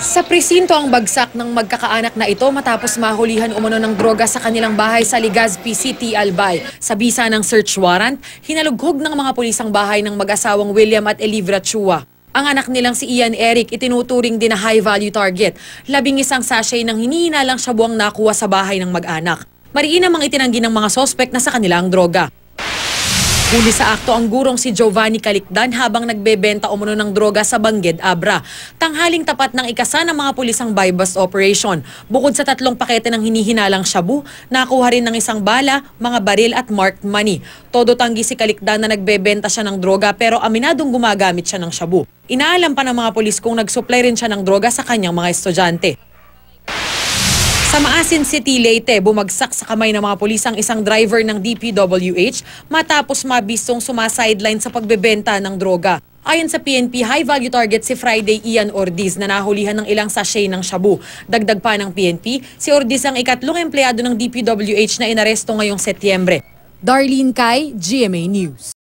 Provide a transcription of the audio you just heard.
Sa presinto ang bagsak ng magkakaanak na ito matapos mahulihan umano ng droga sa kanilang bahay sa Legazpi City, Albay. Sa bisa ng search warrant, hinalughog ng mga pulis ang bahay ng mag-asawang William at Elivra Chua. Ang anak nilang si Ian Eric itinuturing din na high-value target. 11 sachet ng hinihinalang shabu ang nakuha sa bahay ng mag-anak. Mariin namang itinanggi ng mga sospek na sa kanila ang droga. Huli sa akto ang gurong si Giovanni Calicdan habang nagbebenta umano ng droga sa Bangged, Abra. Tanghaling tapat ng ikasa ng mga pulis ang buy-bust operation. Bukod sa 3 pakete ng hinihinalang shabu, nakuha rin ng isang bala, mga baril at marked money. Todo tanggi si Calicdan na nagbebenta siya ng droga pero aminadong gumagamit siya ng shabu. Inaalam pa ng mga pulis kung nagsupply rin siya ng droga sa kanyang mga estudyante. Sa Maasin City, Leyte, bumagsak sa kamay ng mga pulis ang isang driver ng DPWH matapos mabistong sumasideline sa pagbebenta ng droga. Ayon sa PNP, high-value target si Friday Ian Ordiz na nahulihan ng ilang sachet ng shabu. Dagdag pa ng PNP, si Ordiz ang ikatlong empleyado ng DPWH na inaresto ngayong Setyembre. Darlene Kai, GMA News.